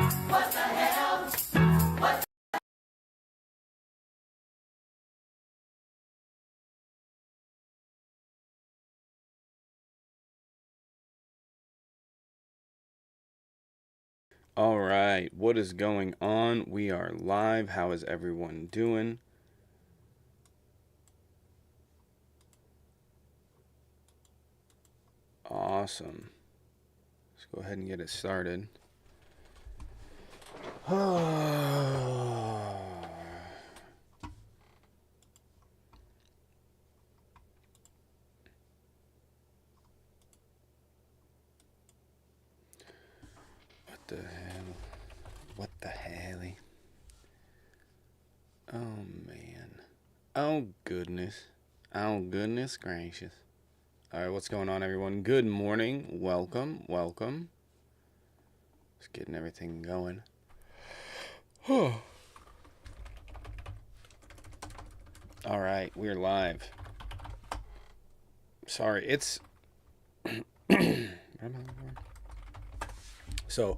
What the hell? What? All right, what is going on? We are live. How is everyone doing? Awesome. Let's go ahead and get it started. What the hell? What the hell? Oh, man. Oh, goodness. Oh, goodness gracious. All right, what's going on, everyone? Good morning. Welcome. Welcome. Just getting everything going. All right, we're live. Sorry, it's... So,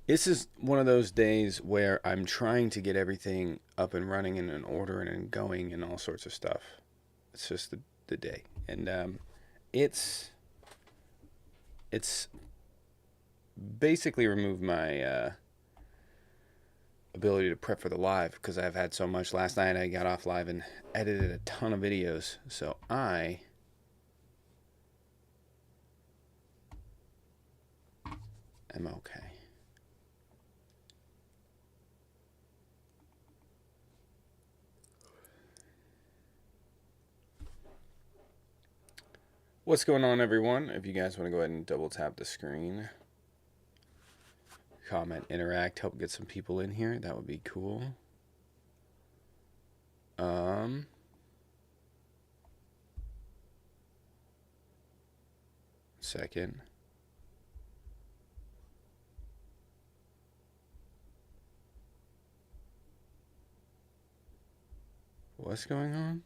this is one of those days where I'm trying to get everything up and running and in order and going and all sorts of stuff. It's just the day. And it's basically removed my ability to prep for the live because I've had so much. Last night I got off live and edited a ton of videos. So I am okay. What's going on, everyone? If you guys want to go ahead and double tap the screen, comment, interact, help get some people in here, that would be cool. Second. What's going on?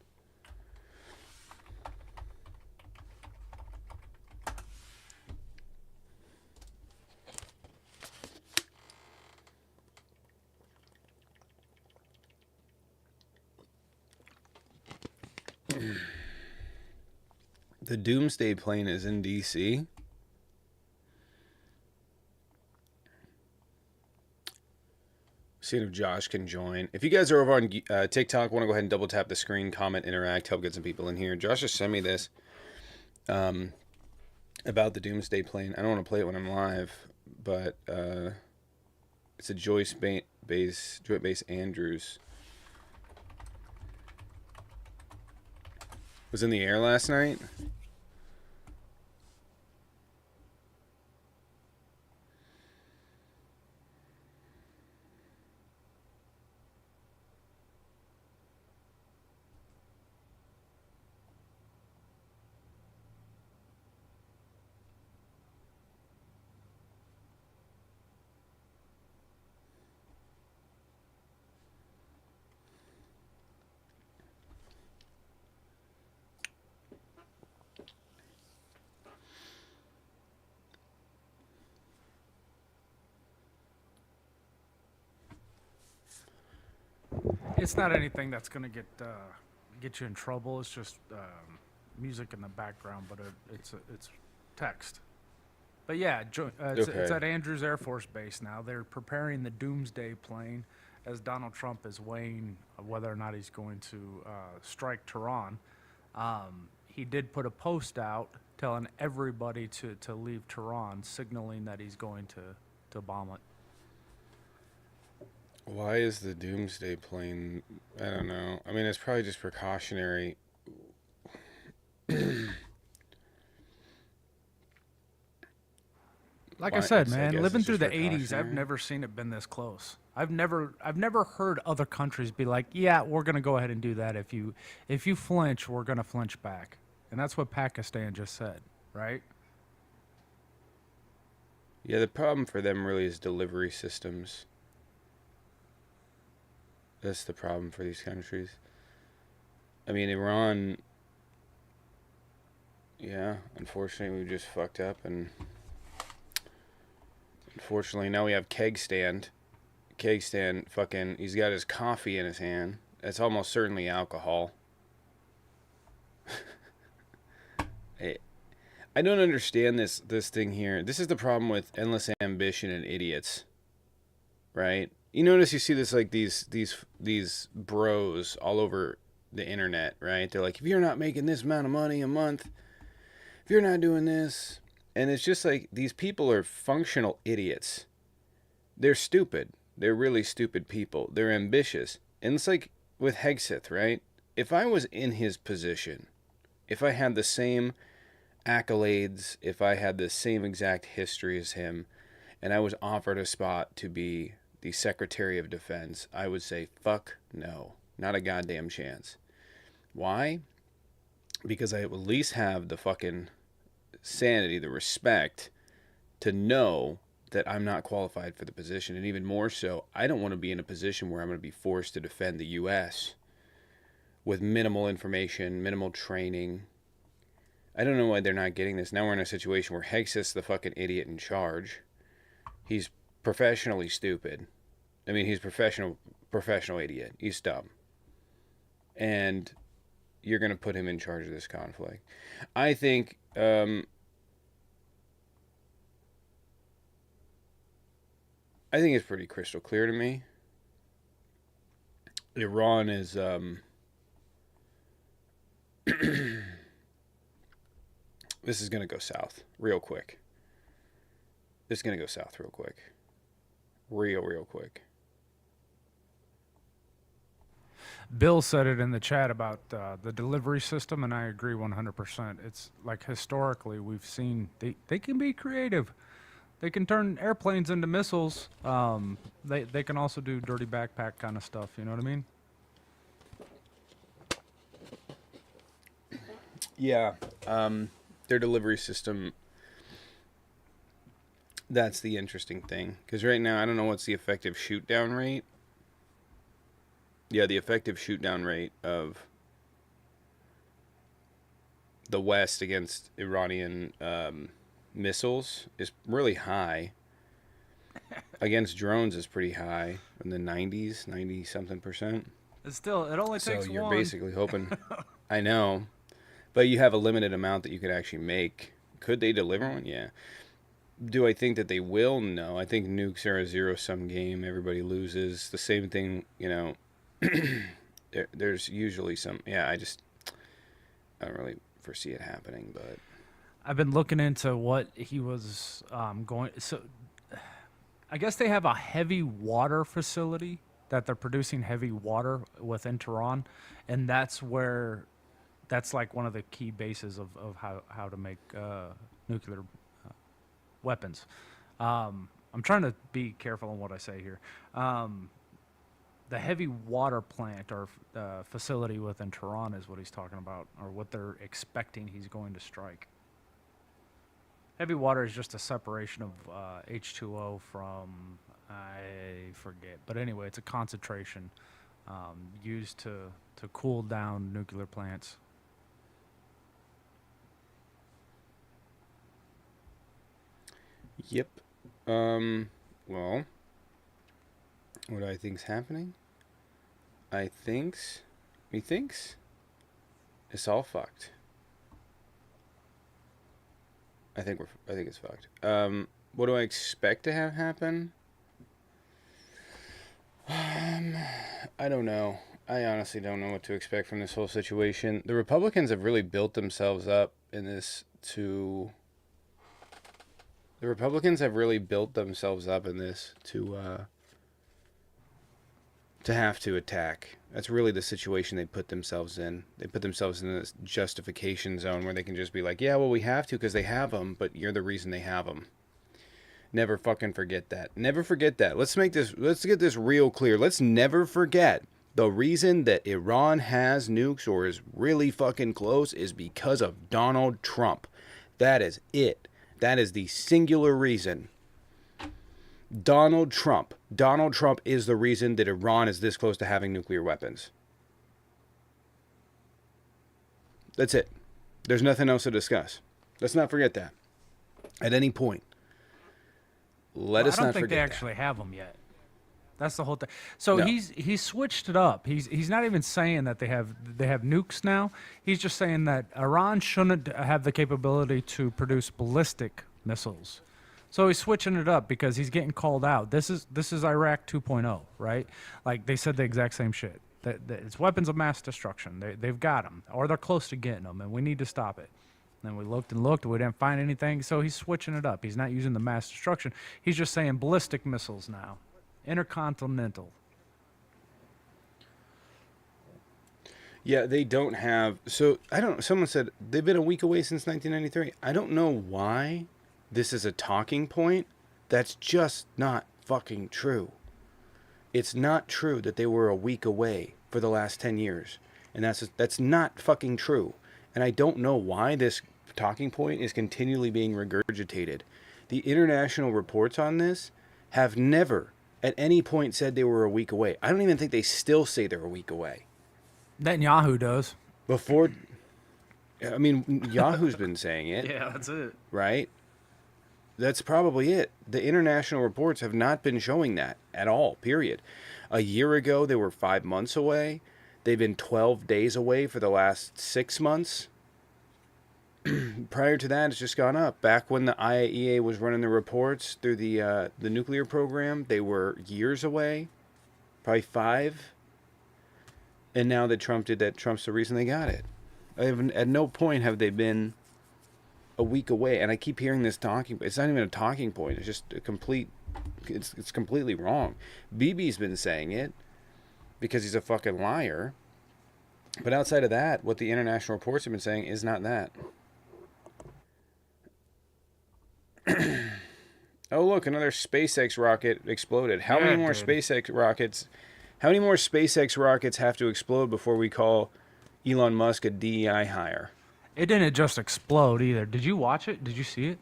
The Doomsday plane is in DC. Seeing if Josh can join. If you guys are over on TikTok, want to go ahead and double tap the screen, comment, interact, help get some people in here. Josh just sent me this about the Doomsday plane. I don't want to play it when I'm live, but it's a Joint Base Andrews. Was in the air last night. It's not anything that's gonna get you in trouble. It's just music in the background, but it's text. But yeah, it's Okay. at Andrews Air Force Base now. They're preparing the Doomsday plane as Donald Trump is weighing whether or not he's going to strike Tehran. He did put a post out telling everybody to leave Tehran, signaling that he's going to bomb it. Why is the Doomsday plane? I don't know. I mean, it's probably just precautionary. Like I said, I man, guess living it's through just the '80s, I've precautionary. never seen it been this close. I've never heard other countries be like, "Yeah, we're gonna go ahead and do that. If you flinch, we're gonna flinch back." And that's what Pakistan just said, right? Yeah, the problem for them really is delivery systems. That's the problem for these countries. I mean, Iran, yeah, unfortunately, we just fucked up and Unfortunately, now we have Keg Stand. Keg Stand fucking, he's got his coffee in his hand. It's almost certainly alcohol. I don't understand this thing here. This is the problem with endless ambition and idiots, right? You notice you see this like these bros all over the internet, right? They're like, if you're not making this amount of money a month, if you're not doing this, and it's just like these people are functional idiots. They're stupid. They're really stupid people. They're ambitious. And it's like with Hegseth, right? If I was in his position, if I had the same accolades, if I had the same exact history as him, and I was offered a spot to be the Secretary of Defense, I would say, fuck no. Not a goddamn chance. Why? Because I at least have the fucking sanity, the respect to know that I'm not qualified for the position. And even more so, I don't want to be in a position where I'm going to be forced to defend the U.S. with minimal information, minimal training. I don't know why they're not getting this. Now we're in a situation where Hegseth's the fucking idiot in charge. He's professionally stupid. I mean, he's professional idiot. He's dumb. And you're going to put him in charge of this conflict. I think it's pretty crystal clear to me. Iran is this is going to go south real quick. This is going to go south real quick. Real quick. Bill said it in the chat about the delivery system, and I agree 100%. It's like historically we've seen they can be creative. They can turn airplanes into missiles. They can also do dirty backpack kind of stuff. You know what I mean? Yeah. Their delivery system, that's the interesting thing. Because right now, I don't know what's the effective shoot-down rate. Yeah, the effective shoot-down rate of the West against Iranian missiles is really high. Against drones is pretty high, in the 90s, 90-something%. It's still, it only takes one. So you're basically hoping... I know. But you have a limited amount that you could actually make. Could they deliver one? Yeah. Do I think that they will? No. I think nukes are a zero-sum game. Everybody loses. The same thing, you know... there's usually some... Yeah, I don't really foresee it happening, but... I've been looking into what he was going... So, I guess they have a heavy water facility that they're producing heavy water within Tehran, and that's where... That's like one of the key bases of how to make nuclear weapons. I'm trying to be careful on what I say here. The heavy water plant or facility within Tehran is what he's talking about, or what they're expecting he's going to strike. Heavy water is just a separation of H2O from, I forget. But anyway, it's a concentration used to cool down nuclear plants. Yep. Well, what do I think's happening? Methinks it's all fucked. I think it's fucked. What do I expect to have happen? I don't know. I honestly don't know what to expect from this whole situation. The Republicans have really built themselves up in this to... The Republicans have really built themselves up in this to have to attack. That's really the situation they put themselves in. They put themselves in this justification zone where they can just be like, yeah, well, we have to because they have them, but you're the reason they have them. Never fucking forget that. Never forget that. Let's get this real clear. Let's never forget the reason that Iran has nukes or is really fucking close is because of Donald Trump. That is it. That is the singular reason. Donald Trump. Donald Trump is the reason that Iran is this close to having nuclear weapons. That's it. There's nothing else to discuss. Let's not forget that. At any point. let Well, us I don't not think forget they that. actually have them yet. That's the whole thing. So No. he's switched it up. He's not even saying that they have nukes now. He's just saying that Iran shouldn't have the capability to produce ballistic missiles. So he's switching it up because he's getting called out. This is Iraq 2.0, right? Like they said the exact same shit. That it's weapons of mass destruction. They've got them, or they're close to getting them, and we need to stop it. And we looked and looked, we didn't find anything. So he's switching it up. He's not using the mass destruction. He's just saying ballistic missiles now. Intercontinental. Yeah, they don't have. So I don't. Someone said they've been a week away since 1993. I don't know why this is a talking point. That's just not fucking true. It's not true that they were a week away for the last 10 years, and that's not fucking true. And I don't know why this talking point is continually being regurgitated. The international reports on this have never at any point said they were a week away. I don't even think they still say they're a week away. Netanyahu does. Before, I mean, Yahoo's been saying it. Yeah, that's it. Right? That's probably it. The international reports have not been showing that at all, period. A year ago, they were 5 months away. They've been 12 days away for the last 6 months. Prior to that, it's just gone up. Back when the IAEA was running the reports through the nuclear program, they were years away, probably 5. And now that Trump did that, Trump's the reason they got it. At no point have they been a week away. And I keep hearing this talking. It's not even a talking point. It's just a complete. It's completely wrong. Bibi's been saying it because he's a fucking liar. But outside of that, what the international reports have been saying is not that. Oh, look, another SpaceX rocket exploded. How many more SpaceX rockets have to explode before we call Elon Musk a DEI hire? It didn't just explode either. Did you watch it? Did you see it?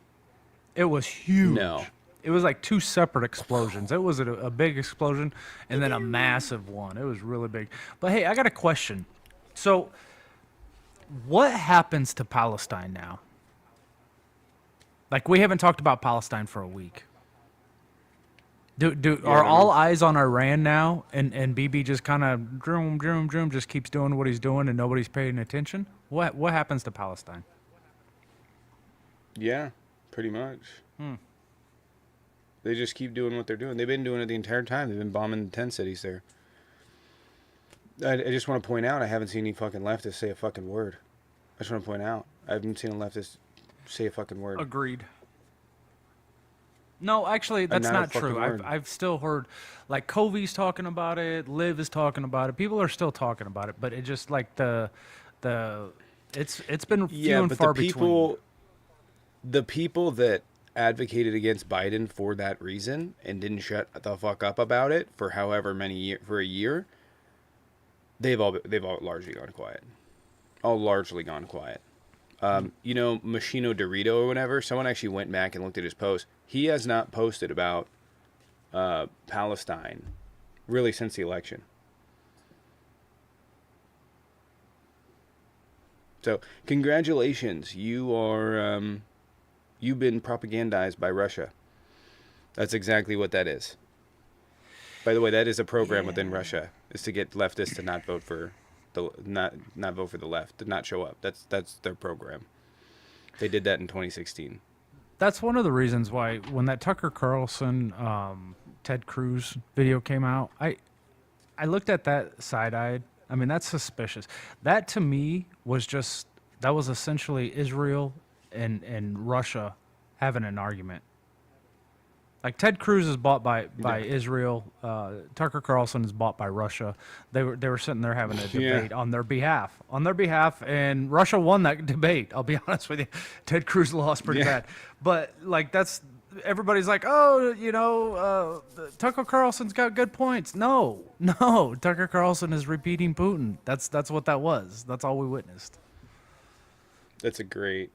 It was huge. No. It was like 2 separate explosions. It was a big explosion and then a massive one. It was really big. But hey, I got a question. So, what happens to Palestine now? Like, we haven't talked about Palestine for a week. Are all eyes on Iran now, and Bibi just kind of drum just keeps doing what he's doing and nobody's paying attention? What happens to Palestine? Yeah, pretty much. They just keep doing what they're doing. They've been doing it the entire time. They've been bombing the 10 cities there. I just want to point out, I haven't seen any fucking leftists say a fucking word. I just want to point out, I haven't seen a leftist say a fucking word. Agreed. No, actually, that's not true. I've still heard, like, Covey's talking about it, Liv is talking about it. People are still talking about it, but it just like it's been few and far between. The people that advocated against Biden for that reason and didn't shut the fuck up about it for however many for a year, they've all largely gone quiet. All largely gone quiet. You know, Machino Dorito or whatever, someone actually went back and looked at his post. He has not posted about Palestine really since the election. So, congratulations. You are, you've been propagandized by Russia. That's exactly what that is. By the way, that is a program within Russia, is to get leftists to not vote for not vote for the left, to not show up. That's their program. They did that in 2016. That's one of the reasons why when that Tucker Carlson, Ted Cruz video came out, I looked at that side-eyed. I mean, that's suspicious. That to me was that was essentially Israel and Russia having an argument. Like, Ted Cruz is bought by Israel. Tucker Carlson is bought by Russia. They were sitting there having a debate on their behalf. And Russia won that debate. I'll be honest with you. Ted Cruz lost pretty bad. But, like, everybody's like, oh, you know, Tucker Carlson's got good points. No. Tucker Carlson is repeating Putin. That's what that was. That's all we witnessed. That's a great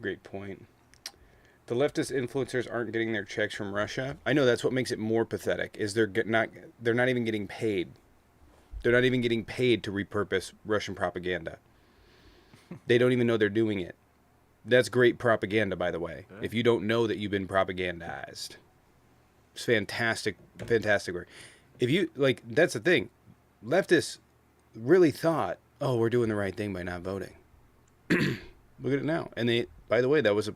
great point. The leftist influencers aren't getting their checks from Russia. I know that's what makes it more pathetic. Is they're not even getting paid. They're not even getting paid to repurpose Russian propaganda. They don't even know they're doing it. That's great propaganda, by the way. If you don't know that you've been propagandized, it's fantastic, fantastic work. If you like, that's the thing. Leftists really thought, oh, we're doing the right thing by not voting. Look at it now. And they, by the way, that was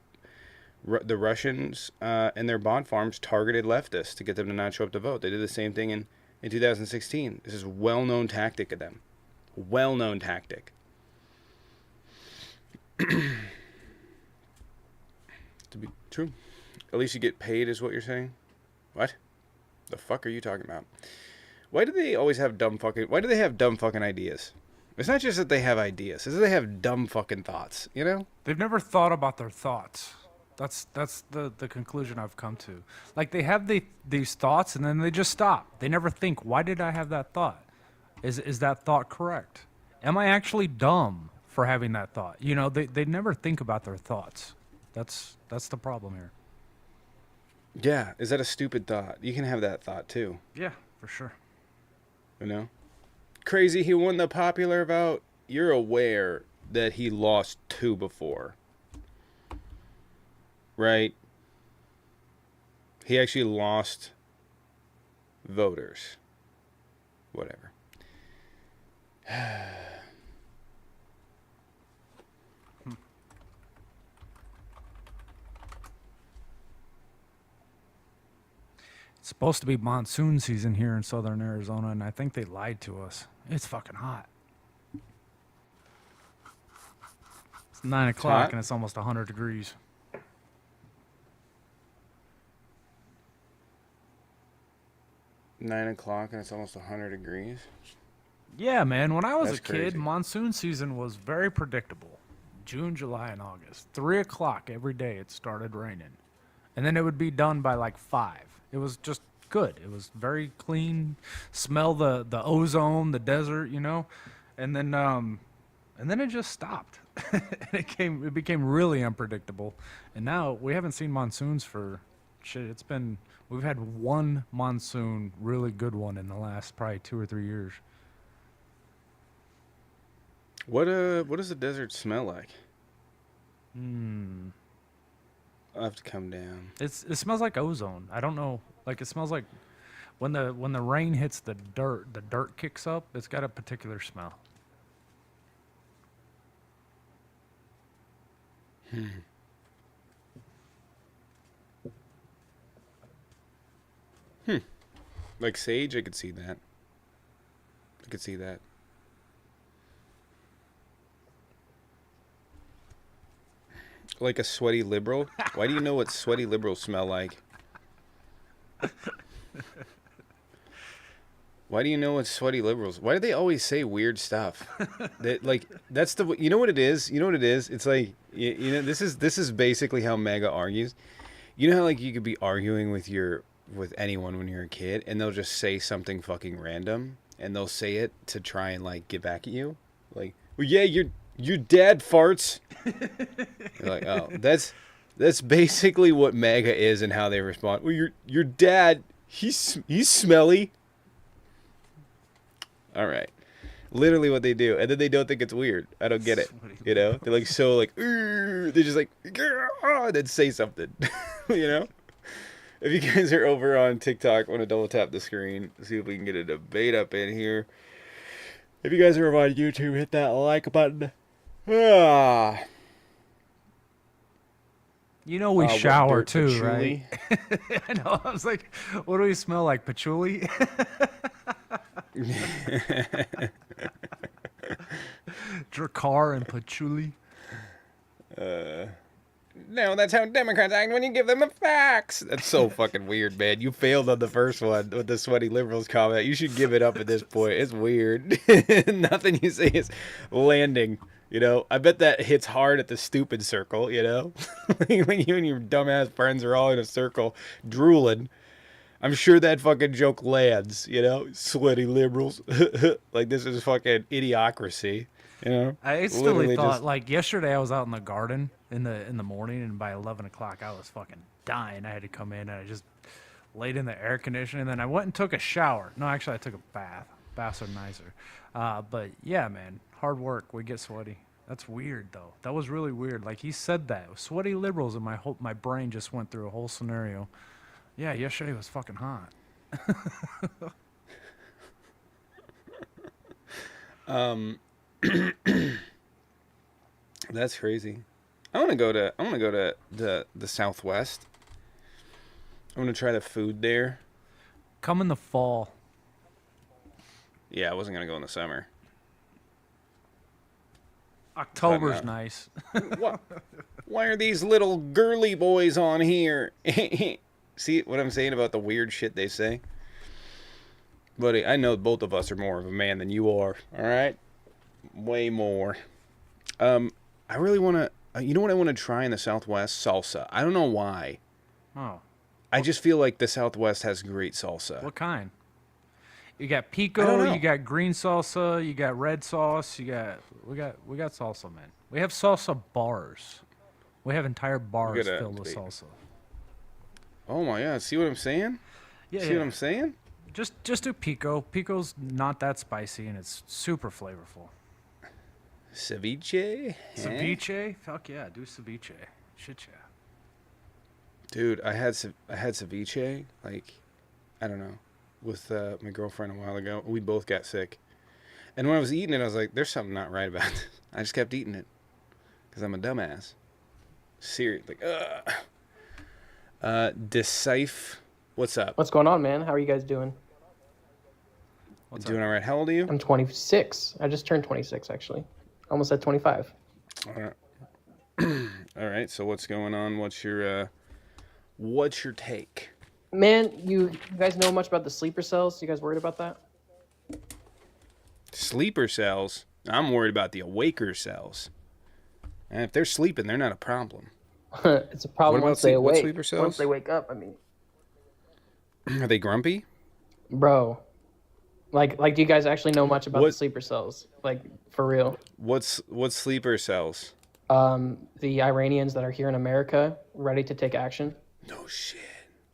the Russians and their bot farms targeted leftists to get them to not show up to vote. They did the same thing in 2016. This is a well-known tactic of them. Well-known tactic. To be true. At least you get paid is what you're saying? What? The fuck are you talking about? Why do they always have why do they have dumb fucking ideas? It's not just that they have ideas, it's that they have dumb fucking thoughts, you know? They've never thought about their thoughts. That's the conclusion I've come to. Like, they have these thoughts and then they just stop. They never think, why did I have that thought? Is that thought correct? Am I actually dumb for having that thought? You know, they never think about their thoughts. That's the problem here. Yeah, is that a stupid thought? You can have that thought too. Yeah, for sure. You know? Crazy, he won the popular vote. You're aware that he lost 2 before. Right? He actually lost voters. Whatever. It's supposed to be monsoon season here in southern Arizona, and I think they lied to us. It's fucking hot. It's 9 o'clock hot? and it's almost 100 degrees. Nine o'clock and it's almost 100 degrees. Yeah, man. When I was That's a kid, crazy. monsoon season was very predictable. June, July, and August. 3 o'clock every day it started raining. And then it would be done by like 5. It was just good. It was very clean. Smell the ozone, the desert, you know? And then it just stopped. It became really unpredictable. And now we haven't seen monsoons for shit. We've had one monsoon, really good one, in the last probably 2 or 3 years. What does the desert smell like? I'll have to come down. It smells like ozone. I don't know. Like, it smells like when the rain hits the dirt kicks up. It's got a particular smell. Like sage, I could see that. Like a sweaty liberal? Why do you know what sweaty liberals smell like? Why do you know what sweaty liberals? Why do they always say weird stuff? That's the, you know what it is? It's like, you know, this is basically how MAGA argues. You know how, like, you could be arguing with anyone when you're a kid and they'll just say something fucking random and they'll say it to try and, like, get back at you? Like, well, yeah, your dad farts. You're like, oh, that's basically what MAGA is and how they respond. Well, your dad, he's smelly. All right, literally what they do, and then they don't think it's weird. I don't get it. You know, they're like so like, they're just like, and then say something. You know, if you guys are over on TikTok, I want to double tap the screen, see if we can get a debate up in here. If you guys are over on YouTube, hit that like button. Ah. You know we shower dirt, too, patchouli? right? I know. I was like, what do we smell like? Patchouli? Dracar and patchouli. No, that's how Democrats act when you give them the facts. That's so fucking weird, man. You failed on the first one with the sweaty liberals comment. You should give it up at this point. It's weird. Nothing you say is landing. You know, I bet that hits hard at the stupid circle, you know? When you and your dumbass friends are all in a circle drooling. I'm sure that fucking joke lands, you know? Sweaty liberals. Like, this is fucking idiocracy, you know? I instantly Literally thought, just- like, yesterday I was out in the garden in the morning, and by 11 o'clock I was fucking dying. I had to come in, and I just laid in the air conditioning, and then I went and took a shower. No, actually, I took a bath. Baths are nicer. But, yeah, man, hard work. We get sweaty. That's weird though. That was really weird. Like he said that. Sweaty liberals, and my brain just went through a whole scenario. Yeah, yesterday was fucking hot. That's crazy. I want to go to the Southwest. I want to try the food there. Come in the fall. Yeah, I wasn't gonna go in the summer. October's nice. Why are these little girly boys on here? See what I'm saying about the weird shit they say? Buddy, I know both of us are more of a man than you are. All right? Way more. I really want to... you know what I want to try in the Southwest? Salsa. I don't know why. Oh. I just feel like the Southwest has great salsa. What kind? You got I don't pico, know. you got green salsa, you got red sauce, we got salsa, man. We have salsa bars. We have entire bars gotta filled with wait. salsa. Oh my god, see what I'm saying? Yeah, See what I'm saying? Just do pico. Pico's not that spicy and it's super flavorful. Ceviche? Ceviche? Fuck yeah, do ceviche. Shit yeah. Dude, I had ceviche, like, I don't know, with my girlfriend a while ago. We both got sick. And when I was eating it, I was like, there's something not right about this. I just kept eating it. Because I'm a dumbass. Serious. Like, Deciph, what's up? What's going on, man? How are you guys doing? Doing all right. How old are you? I'm 26. I just turned 26, actually. Almost at 25. All right. All right. So what's going on? What's your take? Man, you guys know much about the sleeper cells? You guys worried about that? Sleeper cells? I'm worried about the awaker cells. And if they're sleeping, they're not a problem. It's a problem What about once they what awake. sleeper cells? Once they wake up, I mean. Are they grumpy? Bro. Like, do you guys actually know much about the What- sleeper cells? Like, for real? What's sleeper cells? The Iranians that are here in America, ready to take action. No shit.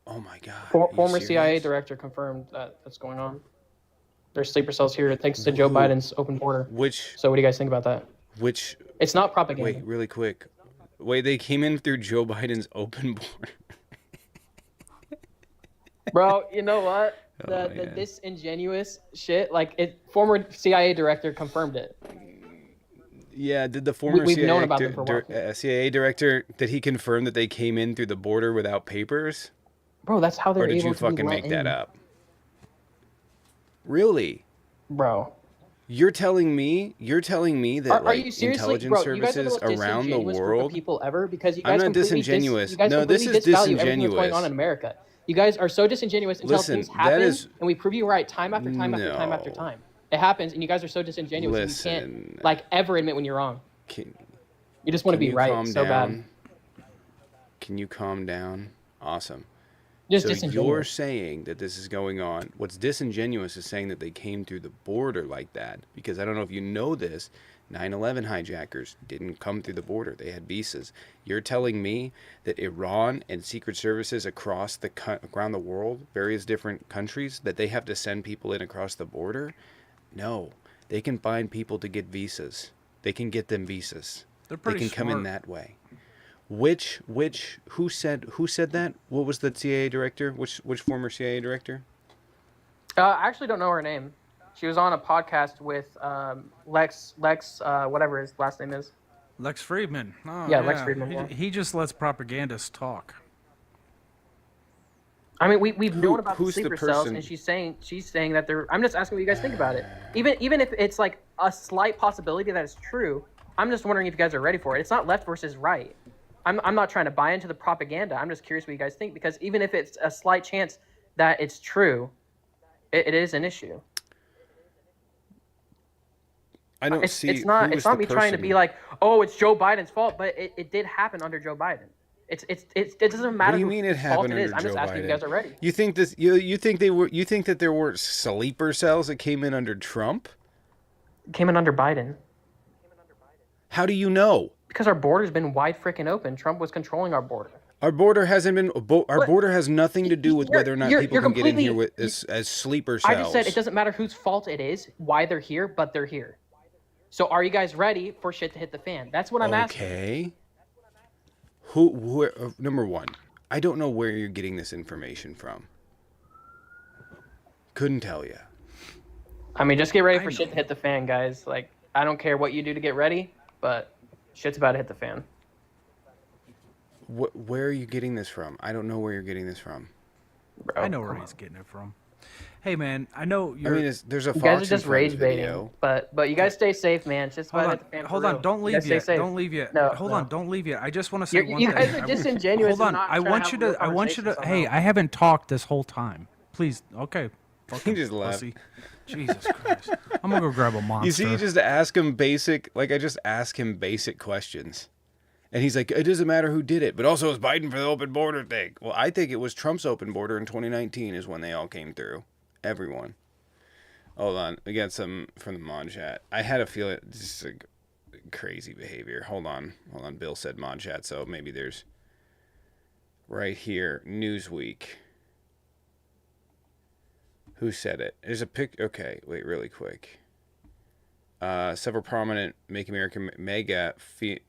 Oh my god. Are you Former CIA serious? director confirmed that that's going on. There's sleeper cells here thanks to Joe Biden's open border. Which So what do you guys think about that? It's not propaganda. wait, really quick. Wait, they came in through Joe Biden's open border. Bro, you know what? The man. disingenuous shit, like former CIA director confirmed it. Yeah, did the former We've CIA, known about them for a while. CIA director, did he confirm that they came in through the border without papers? Bro, that's how they're Or did able you to be fucking let make that in. up? Really? Bro. You're telling me that Are like you seriously, intelligence bro, you guys are the services most around the disingenuous group of world? people ever because you I'm guys not completely disingenuous. you guys No, this completely is disvalue everything that's going disingenuous. on in America. You guys are so disingenuous until Listen, things that happen, is- and we prove you right time after time after time after No. time. It happens, and you guys are so disingenuous, and you Listen. can't like ever admit when you're wrong. Can, You just want to can be you right calm so down? bad. Can you calm down? Awesome. Just So you're disingenuous. saying that this is going on. What's disingenuous is saying that they came through the border like that. Because I don't know if you know this, 9/11 hijackers didn't come through the border. They had visas. You're telling me that Iran and secret services across around the world, various different countries, that they have to send people in across the border? No. They can find people to get visas. They can get them visas. They're They pretty can come in smart. that way. Who said that? What was the CIA director? Which former CIA director? I actually don't know her name. She was on a podcast with Lex, whatever his last name is. Lex Friedman. Oh, Yeah, Lex Friedman, He, yeah. he just lets propagandists talk. I mean, we've known about the who's the sleeper cells, person? and she's saying that they're. I'm just asking what you guys think about it. Even if it's like a slight possibility that it's true, I'm just wondering if you guys are ready for it. It's not left versus right. I'm not trying to buy into the propaganda. I'm just curious what you guys think because even if it's a slight chance that it's true, it is an issue. I don't It's see. it's not who it's was not the me trying to be person. like, oh, it's Joe Biden's fault, but it did happen under Joe Biden. It doesn't matter. What do you whose mean it fault happened it is. under I'm just Joe asking if you Biden? guys are ready. You think this? You think that there were sleeper cells that came in under Trump? Came in under Biden. How do you know? Because our border's been wide freaking open. Trump was controlling our border. Our border hasn't been. Our border has nothing to do with You're- whether or not you're- people you're can get in here completely- as sleeper cells. I just said it doesn't matter whose fault it is, why they're here, but they're here. So are you guys ready for shit to hit the fan? That's what I'm asking. Okay. Number one, I don't know where you're getting this information from. Couldn't tell you. I mean, just get ready for shit to hit the fan, guys. Like, I don't care what you do to get ready, but shit's about to hit the fan. Where are you getting this from? I don't know where you're getting this from. Bro, I know where he's getting it from. Hey, man, I know you're... I mean, there's a you Fox guys are and just Friends rage baiting, video. but you guys stay safe, man. It's just about to hit the fan. Hold for on, real. don't You leave guys stay yet. safe. Don't leave yet. No, Hold no. on, don't leave yet. I just want to say one You thing. guys are disingenuous. Hold on, and not I trying want to you have a to. I want you to. conversation Hey, somehow. I haven't talked this whole time. Please, okay. He just left. Pussy. Jesus Christ. I'm gonna go grab a monster. You see, you just ask him basic, like I just ask him basic questions. And he's like, it doesn't matter who did it, but also it's Biden for the open border thing. Well, I think it was Trump's open border in 2019 is when they all came through. Everyone. Hold on. We got some from the mod chat. I had a feeling this is like crazy behavior. Hold on. Bill said mod chat, so maybe there's right here, Newsweek. Who said it? There's a pic. Okay, wait, really quick. Several prominent Make America MAGA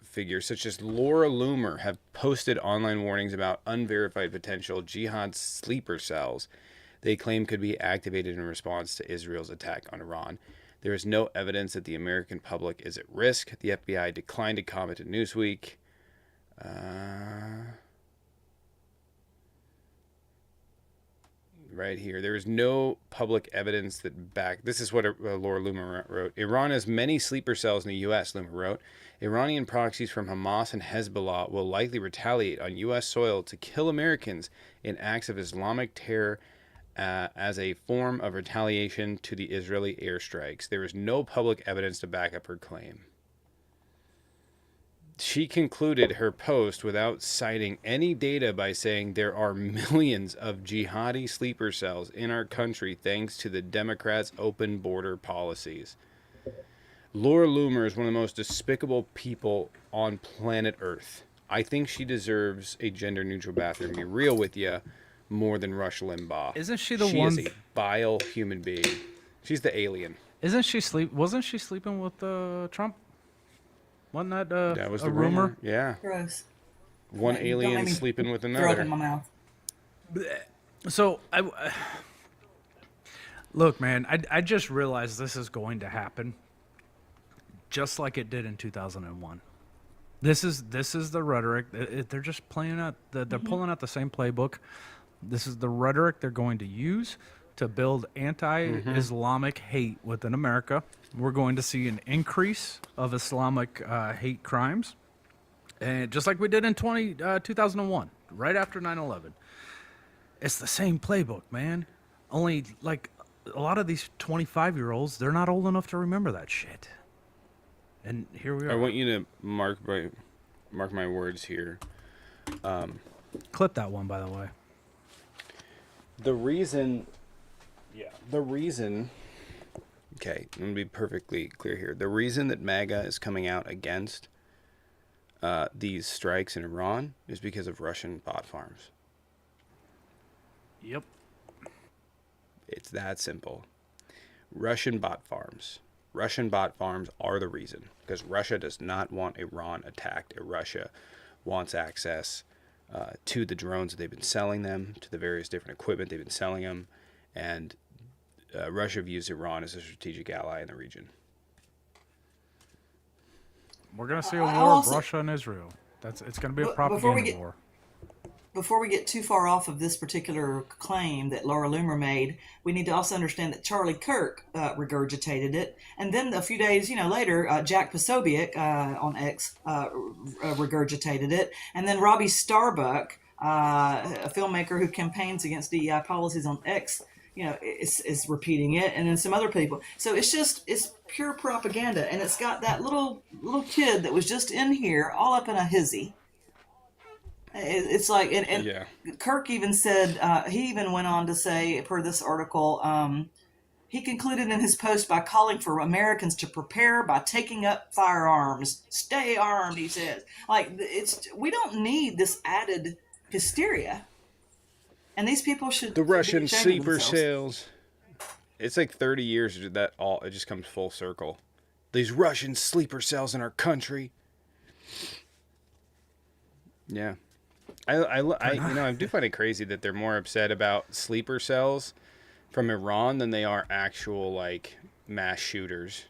figures, such as Laura Loomer, have posted online warnings about unverified potential jihad sleeper cells they claim could be activated in response to Israel's attack on Iran. There is no evidence that the American public is at risk. The FBI declined to comment to Newsweek. Right here. There is no public evidence that back... This is what Laura Loomer wrote. Iran has many sleeper cells in the U.S., Loomer wrote. Iranian proxies from Hamas and Hezbollah will likely retaliate on U.S. soil to kill Americans in acts of Islamic terror as a form of retaliation to the Israeli airstrikes. There is no public evidence to back up her claim. She concluded her post without citing any data by saying there are millions of jihadi sleeper cells in our country thanks to the Democrats' open border policies. Laura Loomer is one of the most despicable people on planet Earth. I think she deserves a gender-neutral bathroom. Be real with you, more than Rush Limbaugh. Isn't she the she one? She is a vile human being. She's the alien. Isn't she Wasn't she sleeping with Trump? Wasn't that was a the rumor? Yeah. Gross. One Don't alien make me sleeping with Throw it another. in my mouth. So look, man, I just realized this is going to happen, just like it did in 2001. This is the rhetoric. They're just playing out. They're pulling out the same playbook. This is the rhetoric they're going to use to build anti-Islamic hate within America. We're going to see an increase of Islamic hate crimes, and just like we did in 2001, right after 9/11. It's the same playbook, man. Only, like, a lot of these 25-year-olds, they're not old enough to remember that shit. And here we are. I want you to mark my words here. Clip that one, by the way. The reason, okay, I'm going to be perfectly clear here. The reason that MAGA is coming out against these strikes in Iran is because of Russian bot farms. Yep. It's that simple. Russian bot farms. Russian bot farms are the reason, because Russia does not want Iran attacked. Russia wants access to the drones that they've been selling them, to the various different equipment they've been selling them, and Russia views Iran as a strategic ally in the region. We're going to see a war of Russia and Israel. It's going to be a propaganda war. Before we get too far off of this particular claim that Laura Loomer made, we need to also understand that Charlie Kirk regurgitated it. And then a few days later, Jack Posobiec on X regurgitated it. And then Robbie Starbuck, a filmmaker who campaigns against DEI policies on X, is repeating it. And then some other people. So it's pure propaganda. And it's got that little kid that was just in here all up in a hizzy. It's like, and Yeah. Kirk even said, he even went on to say, per this article, he concluded in his post by calling for Americans to prepare by taking up firearms. Stay armed, he says. Like, we don't need this added hysteria. And these people should The Russian be ashamed of sleeper themselves. cells. It's like 30 years that it just comes full circle. These Russian sleeper cells in our country. Yeah. I do find it crazy that they're more upset about sleeper cells from Iran than they are actual, like, mass shooters.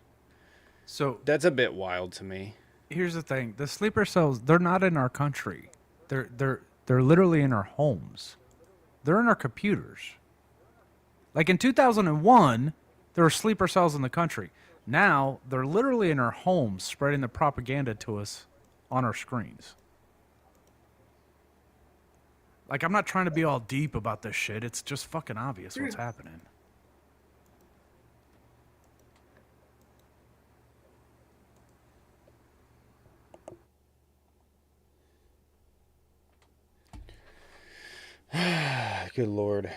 So That's a bit wild to me. here's the thing: the sleeper cells, they're not in our country. They're literally in our homes. They're in our computers. Like in 2001, there were sleeper cells in the country. Now they're literally in our homes, spreading the propaganda to us on our screens. Like, I'm not trying to be all deep about this shit. It's just fucking obvious what's happening. Good Lord.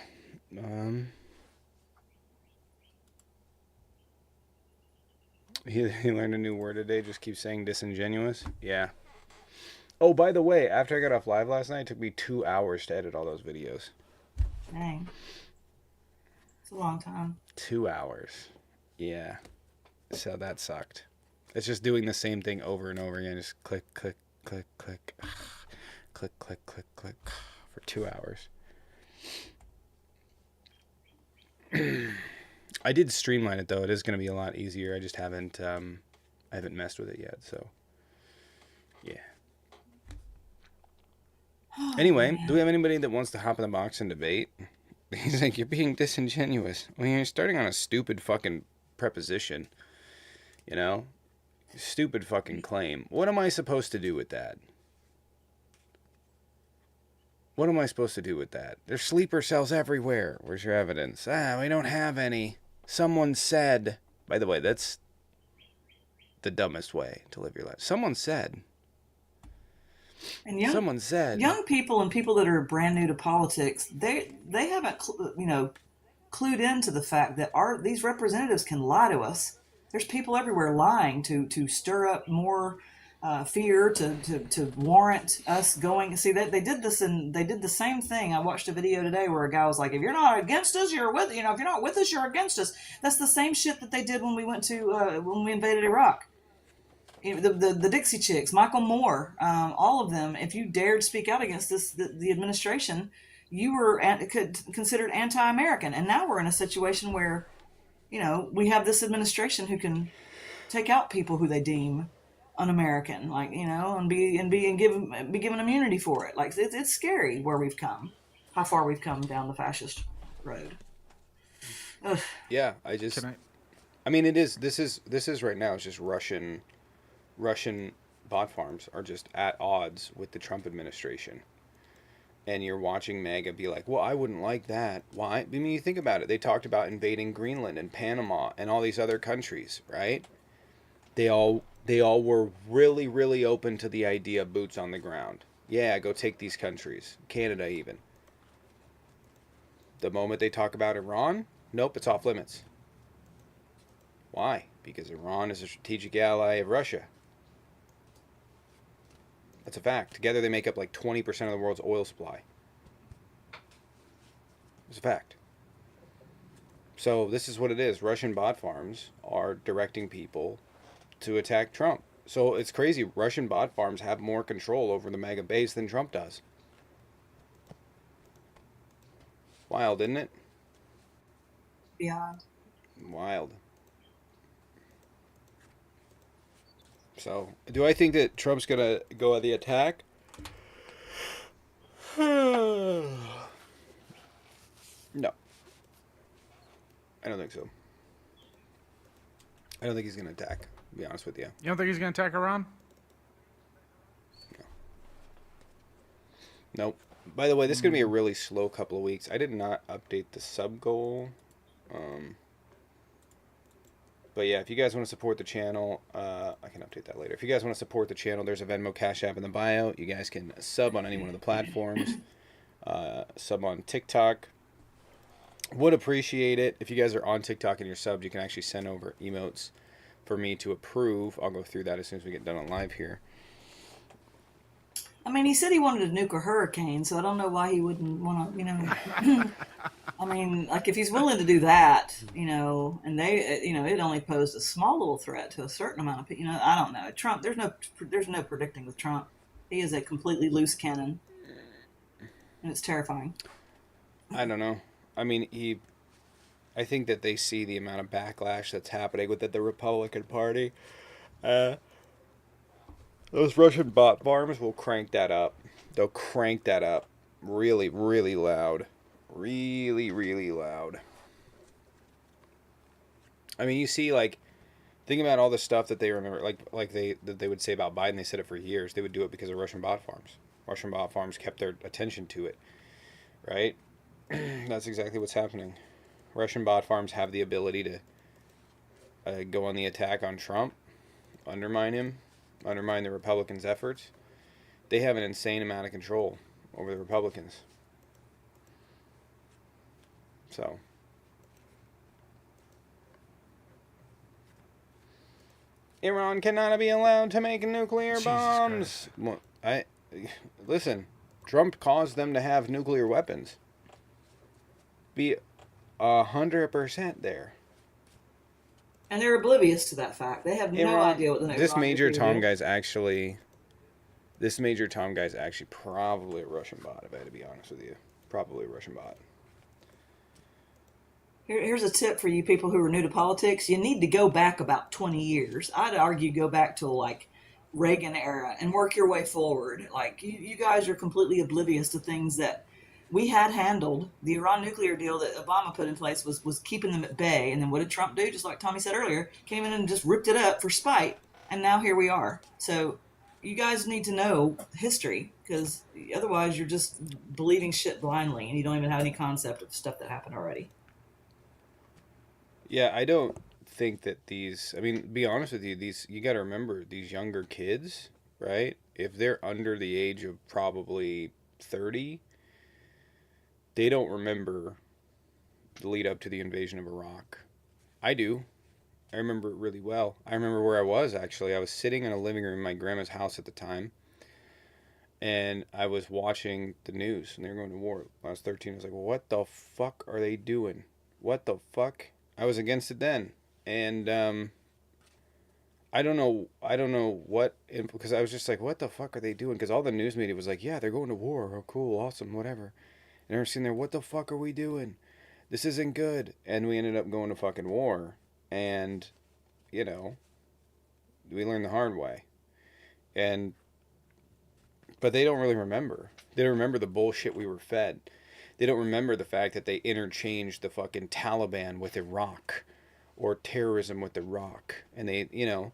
He learned a new word today. Just keep saying disingenuous. Yeah. Oh, by the way, after I got off live last night, it took me 2 hours to edit all those videos. Dang. It's a long time. 2 hours. Yeah. So that sucked. It's just doing the same thing over and over again. Just click, click, click, click. Click, click, click, click. For 2 hours. I did streamline it though. It is going to be a lot easier. I just haven't messed with it yet. So, yeah. Anyway, do we have anybody that wants to hop in the box and debate? He's like, you're being disingenuous. Well, you're starting on a stupid fucking preposition. You know? Stupid fucking claim. What am I supposed to do with that? What am I supposed to do with that? There's sleeper cells everywhere. Where's your evidence? We don't have any. Someone said. By the way, that's the dumbest way to live your life. Someone said. And Someone said. Young people and people that are brand new to politics, they haven't clued into the fact that these representatives can lie to us. There's people everywhere lying to stir up more fear, to warrant us going. See, they did this, and they did the same thing. I watched a video today where a guy was like, "If you're not against us, you're with. If you're not with us, you're against us." That's the same shit that they did when we went to when we invaded Iraq. The Dixie Chicks, Michael Moore, all of them. If you dared speak out against the administration, you were considered anti-American. And now we're in a situation where, we have this administration who can take out people who they deem un-American, like, and be given immunity for it. Like, it's scary where we've come, how far we've come down the fascist road. Ugh. Yeah, I mean, it is. This is right now. It's just Russian bot farms are just at odds with the Trump administration. And you're watching MAGA be like, well, I wouldn't like that. Why? I mean, you think about it. They talked about invading Greenland and Panama and all these other countries, right? They all were really, really open to the idea of boots on the ground. Yeah, go take these countries. Canada even. The moment they talk about Iran, nope, it's off limits. Why? Because Iran is a strategic ally of Russia. That's a fact. Together they make up like 20% of the world's oil supply. It's a fact. So this is what it is. Russian bot farms are directing people to attack Trump. So it's crazy. Russian bot farms have more control over the MAGA base than Trump does. Wild, isn't it? Beyond. Wild. So, do I think that Trump's going to go on the attack? No. I don't think so. I don't think he's going to attack, to be honest with you. You don't think he's going to attack Iran? No. Nope. By the way, this is going to be a really slow couple of weeks. I did not update the sub goal. But yeah, if you guys want to support the channel, I can update that later. If you guys want to support the channel, there's a Venmo Cash App in the bio. You guys can sub on any one of the platforms. Sub on TikTok. Would appreciate it. If you guys are on TikTok and you're subbed, you can actually send over emotes for me to approve. I'll go through that as soon as we get done on live here. I mean, he said he wanted to nuke a hurricane, so I don't know why he wouldn't want to, I mean, like if he's willing to do that, and they, it only posed a small little threat to a certain amount of people. I don't know. Trump, there's no predicting with Trump. He is a completely loose cannon, and it's terrifying. I don't know. I mean, I think that they see the amount of backlash that's happening within the Republican Party. Those Russian bot farms will crank that up. They'll crank that up really, really loud. Really, really loud. I mean, you see, like, think about all the stuff that they remember, like they would say about Biden. They said it for years. They would do it because of Russian bot farms. Russian bot farms kept their attention to it, right? That's exactly what's happening. Russian bot farms have the ability to go on the attack on Trump, undermine him, undermine the Republicans' efforts. They have an insane amount of control over the Republicans. So, Iran cannot be allowed to make nuclear bombs. Well, listen. Trump caused them to have nuclear weapons. Be 100% there. And they're oblivious to that fact. They have no idea what the next. This Major Tom guy's actually probably a Russian bot. If I had to be honest with you, probably a Russian bot. Here's a tip for you people who are new to politics. You need to go back about 20 years. I'd argue go back to like Reagan era and work your way forward. Like you guys are completely oblivious to things that we had handled. The Iran nuclear deal that Obama put in place was keeping them at bay. And then what did Trump do? Just like Tommy said earlier, came in and just ripped it up for spite. And now here we are. So you guys need to know history, because otherwise you're just believing shit blindly and you don't even have any concept of stuff that happened already. Yeah, I don't think that be honest with you, you got to remember, these younger kids, right? If they're under the age of probably 30, they don't remember the lead up to the invasion of Iraq. I do. I remember it really well. I remember where I was, actually. I was sitting in a living room in my grandma's house at the time, and I was watching the news, and they were going to war. When I was 13, I was like, well, what the fuck are they doing? What the fuck? I was against it then. And I don't know what, because I was just like, what the fuck are they doing? Because all the news media was like, yeah, they're going to war. Oh, cool, awesome, whatever. And I was sitting there, what the fuck are we doing? This isn't good. And we ended up going to fucking war. And, we learned the hard way. But they don't really remember. They don't remember the bullshit we were fed. They don't remember the fact that they interchanged the fucking Taliban with Iraq, or terrorism with Iraq. And they don't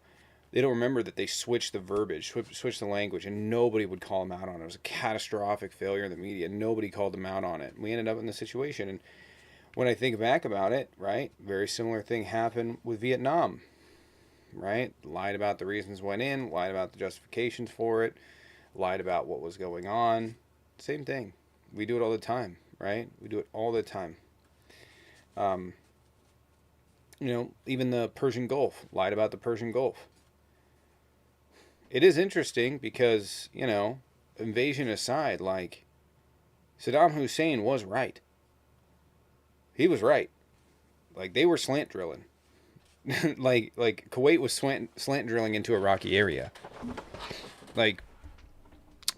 remember that they switched the verbiage, switched the language, and nobody would call them out on it. It was a catastrophic failure in the media. Nobody called them out on it. We ended up in this situation. And when I think back about it, right, very similar thing happened with Vietnam, right? Lied about the reasons went in, lied about the justifications for it, lied about what was going on. Same thing. We do it all the time, right? We do it all the time. Even the Persian Gulf, lied about the Persian Gulf. It is interesting because, invasion aside, like, Saddam Hussein was right. He was right. Like, they were slant drilling. like Kuwait was slant drilling into a rocky area. Like,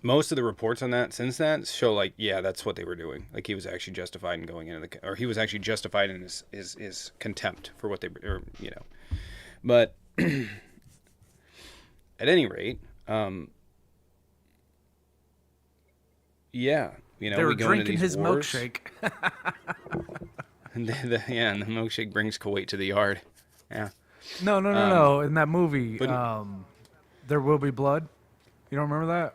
most of the reports on that since that show, like, yeah, that's what they were doing. Like, he was actually justified in going into or he was actually justified in his contempt for what they were, But at any rate, yeah, they were we go drinking into these his wars. milkshake. And and the milkshake brings Kuwait to the yard. Yeah. No. In that movie, but- There Will Be Blood. You don't remember that?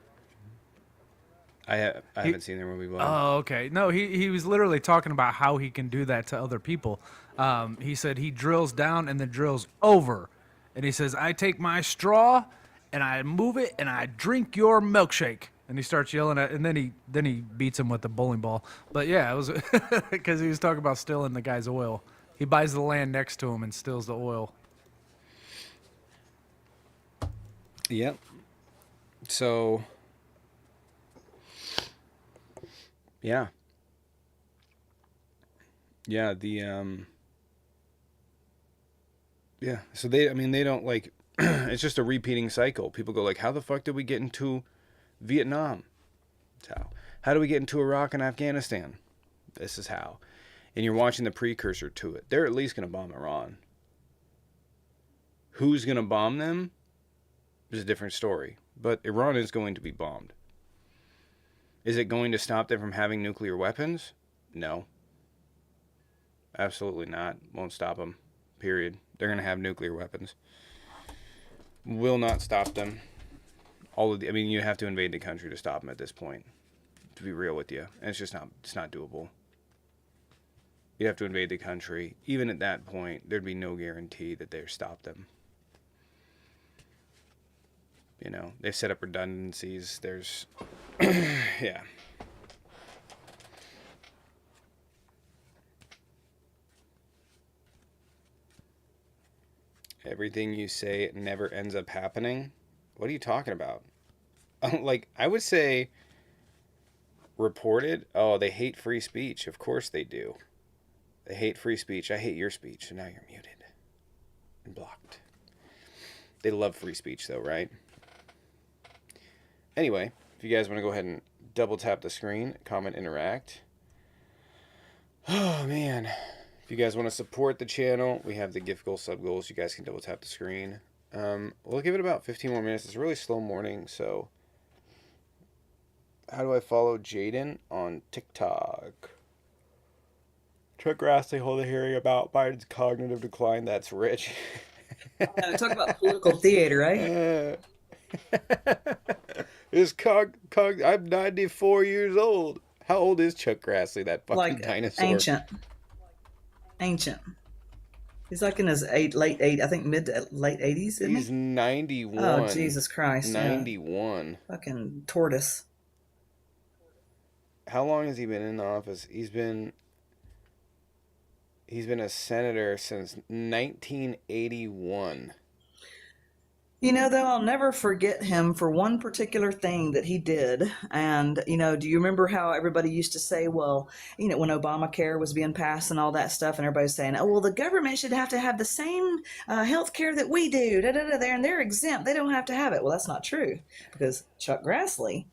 I haven't seen There Will Be Blood. Oh, okay. No, he was literally talking about how he can do that to other people. He said he drills down and then drills over. And he says, I take my straw and I move it and I drink your milkshake. And he starts yelling at, and then he beats him with the bowling ball. But yeah, it was because he was talking about stealing the guy's oil. He buys the land next to him and steals the oil. Yep. So, yeah. Yeah, yeah. So they, I mean, they don't like. It's just a repeating cycle. People go like, "How the fuck did we get into Vietnam?" That's how. How do we get into Iraq and Afghanistan? This is how. And you're watching the precursor to it. They're at least going to bomb Iran. Who's going to bomb them is a different story. But Iran is going to be bombed. Is it going to stop them from having nuclear weapons? No. Absolutely not. Won't stop them. Period. They're going to have nuclear weapons. Will not stop them. I mean, you have to invade the country to stop them at this point. To be real with you. And it's not doable. You'd have to invade the country. Even at that point, there'd be no guarantee that they'd stop them. You know, they've set up redundancies. There's, yeah. Everything you say never ends up happening. What are you talking about? Like, I would say reported. Oh, they hate free speech. Of course they do. They hate free speech. I hate your speech, so now you're muted and blocked. They love free speech, though, right? Anyway, if you guys want to go ahead and double tap the screen, comment, interact. Oh, man. If you guys want to support the channel, we have the gift goal, sub goals. You guys can double tap the screen. We'll give it about 15 more minutes. It's a really slow morning, so... How do I follow Jaden on TikTok? Chuck Grassley hold a hearing about Biden's cognitive decline. That's rich. Talk about political theater, right? I'm 94 years old. How old is Chuck Grassley, that fucking Like dinosaur? Ancient. He's like in his late 80s, I think mid to late 80s, isn't He's he? 91. Oh, Jesus Christ. 91. Yeah. Fucking tortoise. How long has he been in office? He's been a senator since 1981. You know, though, I'll never forget him for one particular thing that he did. And, you know, do you remember how everybody used to say, well, you know, when Obamacare was being passed and all that stuff, and everybody was saying, oh, well, the government should have to have the same health care that we do, and they're exempt. They don't have to have it. Well, that's not true, because Chuck Grassley,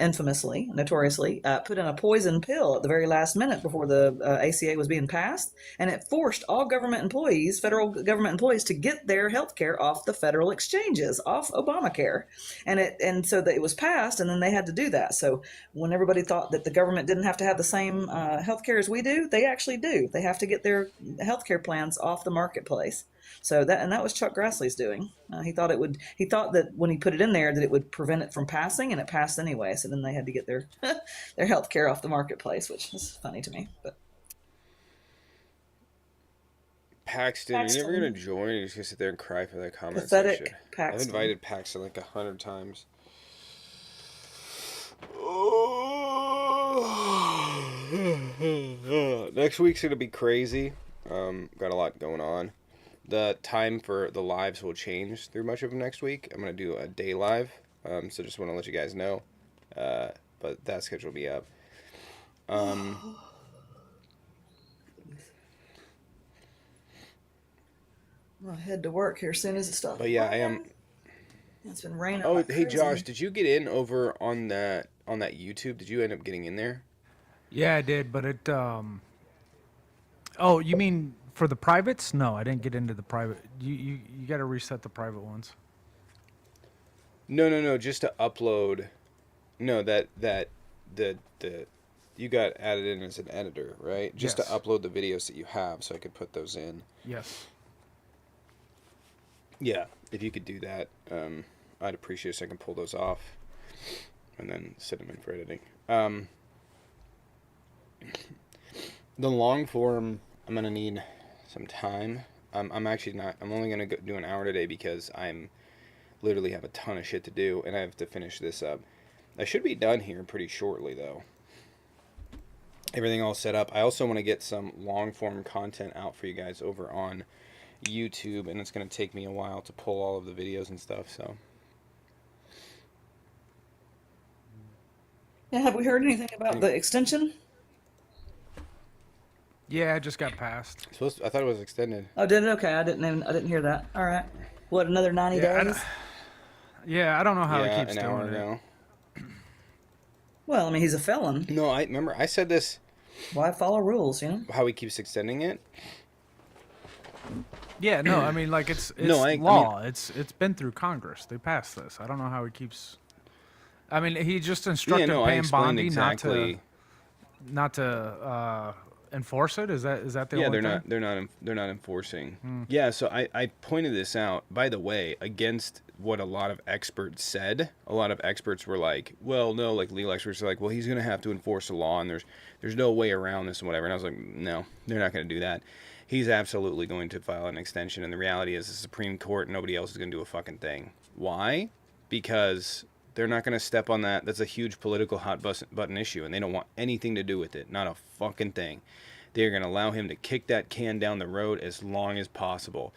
infamously, notoriously, put in a poison pill at the very last minute before the ACA was being passed, and it forced all government employees, federal government employees, to get their health care off the federal exchanges, off Obamacare, and so that it was passed, and then they had to do that. So when everybody thought that the government didn't have to have the same health care as we do, they actually do. They have to get their health care plans off the marketplace. So that was Chuck Grassley's doing. He thought that when he put it in there that it would prevent it from passing, and it passed anyway. So then they had to get their their health care off the marketplace, which is funny to me. But Paxton, you're never gonna join. You're just gonna sit there and cry for that comment Pathetic section. Paxton. I've invited Paxton like 100 times. Next week's gonna be crazy. Got a lot going on. The time for the lives will change through much of next week. I'm gonna do a day live. So just want to let you guys know. But that schedule will be up. I'll head to work here as soon as it stops. But yeah, I am. It's been raining. Oh, like hey crazy. Josh, did you get in over on that YouTube? Did you end up getting in there? Yeah, I did, but it. Oh, you mean for the privates? No, I didn't get into the private. You got to reset the private ones. No. Just to upload. No, the you got added in as an editor, right? Just Yes. to upload the videos that you have, so I could put those in. Yes. Yeah, if you could do that, I'd appreciate it so I can pull those off and then set them in for editing. The long form, I'm gonna need some time. I'm actually not. I'm only gonna do an hour today because I'm literally have a ton of shit to do and I have to finish this up. I should be done here pretty shortly though. Everything all set up. I also want to get some long form content out for you guys over on YouTube, and it's going to take me a while to pull all of the videos and stuff. So Yeah, have we heard anything about the extension? Yeah, it just got passed. I thought it was extended. Oh, did it? Okay, I didn't hear that. All right. What, another 90 Yeah, days? Yeah, I don't know how he Yeah, keeps an hour doing it. ago. Well, I mean, he's a felon. No, I remember I said this. Why follow rules, you know? How he keeps extending it. Yeah, no, I mean, like it's No, I law. It's been through Congress. They passed this. I don't know how he keeps. I mean, he just instructed I Pam explained Bondi exactly. not to enforce it. Is that the Yeah, only they're not enforcing. Yeah, so I pointed this out, by the way, against what a lot of experts said. A lot of experts were like, well, no, like legal experts are like, well, he's going to have to enforce the law and there's no way around this and whatever. And I was like, no, they're not going to do that. He's absolutely going to file an extension, and the reality is the Supreme Court, nobody else is going to do a fucking thing. Why? Because they're not going to step on that. That's a huge political hot button issue, and they don't want anything to do with it. Not a fucking thing. They're going to allow him to kick that can down the road as long as possible.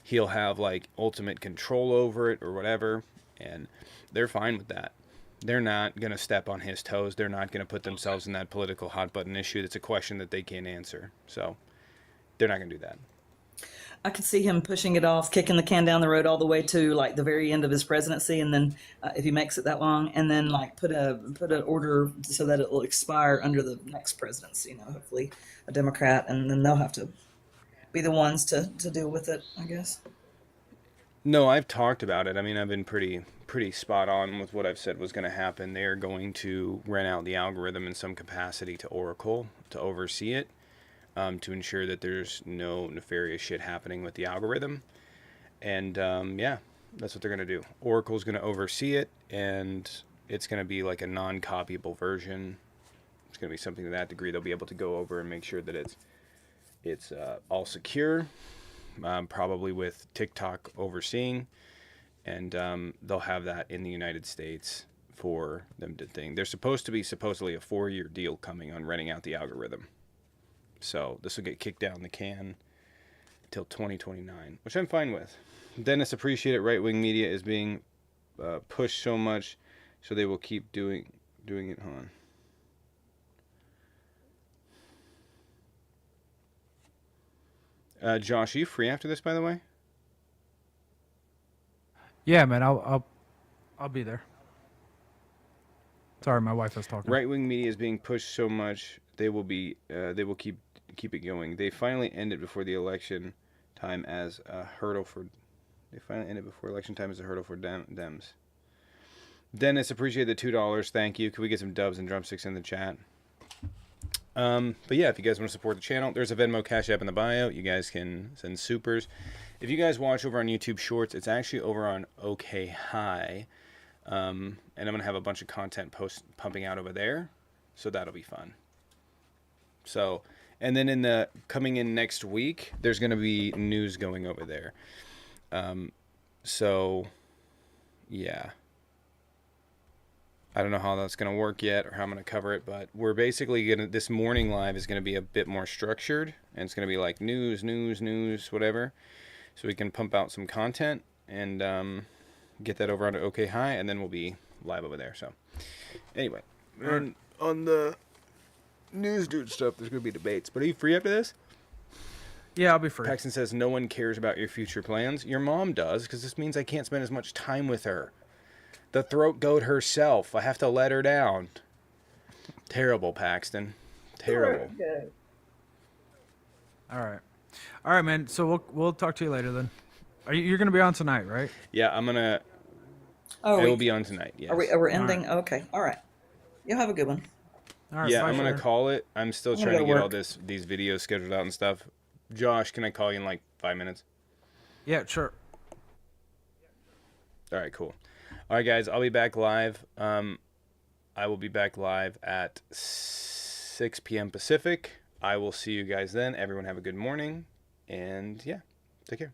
He'll have, like, ultimate control over it or whatever, and they're fine with that. They're not going to step on his toes. They're not going to put themselves in that political hot button issue. That's a question that they can't answer. So they're not going to do that. I could see him pushing it off, kicking the can down the road all the way to like the very end of his presidency, and then if he makes it that long, and then like put an order so that it will expire under the next presidency. You know, hopefully a Democrat, and then they'll have to be the ones to deal with it, I guess. No, I've talked about it. I mean, I've been pretty spot on with what I've said was going to happen. They're going to rent out the algorithm in some capacity to Oracle to oversee it, to ensure that there's no nefarious shit happening with the algorithm. And yeah, that's what they're going to do. Oracle's going to oversee it, and it's going to be like a non-copyable version. It's going to be something to that degree. They'll be able to go over and make sure that it's all secure, probably with TikTok overseeing, and they'll have that in the United States for them to think. There's supposedly a 4-year deal coming on renting out the algorithm. So this will get kicked down the can until 2029, which I'm fine with. Dennis appreciated right-wing media is being pushed so much, so they will keep doing it. Hold on. Josh, are you free after this, by the way? Yeah, man, I'll be there. Sorry, my wife was talking. Right-wing media is being pushed so much, they will keep it going. They finally ended before the election time as a hurdle for. They finally ended before election time as a hurdle for Dems. Dennis, appreciate the $2. Thank you. Can we get some dubs and drumsticks in the chat? But yeah, if you guys want to support the channel, there's a Venmo Cash App in the bio. You guys can send supers. If you guys watch over on YouTube Shorts, it's actually over on OK High. And I'm going to have a bunch of content pumping out over there. So that'll be fun. So, and then coming in next week, there's going to be news going over there. So, yeah. I don't know how that's going to work yet or how I'm going to cover it, but we're basically this morning live is going to be a bit more structured, and it's going to be like news, whatever. So we can pump out some content and get that over onto OK High, and then we'll be live over there. So anyway, and on the news dude stuff, there's going to be debates. But are you free after this? Yeah, I'll be free. Paxton says no one cares about your future plans. Your mom does, because this means I can't spend as much time with her. The throat goat herself. I have to let her down. Terrible, Paxton. Terrible. All right, man. So we'll talk to you later then. You're gonna be on tonight, right? Yeah, I'm gonna. Oh, I will be on tonight. Yes. Are we ending? Right. Okay. All right. You'll have a good one. All right. Yeah, I'm gonna call it. I'm still trying to get all these videos scheduled out and stuff. Josh, can I call you in like 5 minutes? Yeah, sure. All right, cool. All right, guys, I'll be back live. I will be back live at 6 p.m. Pacific. I will see you guys then. Everyone have a good morning. And, yeah, take care.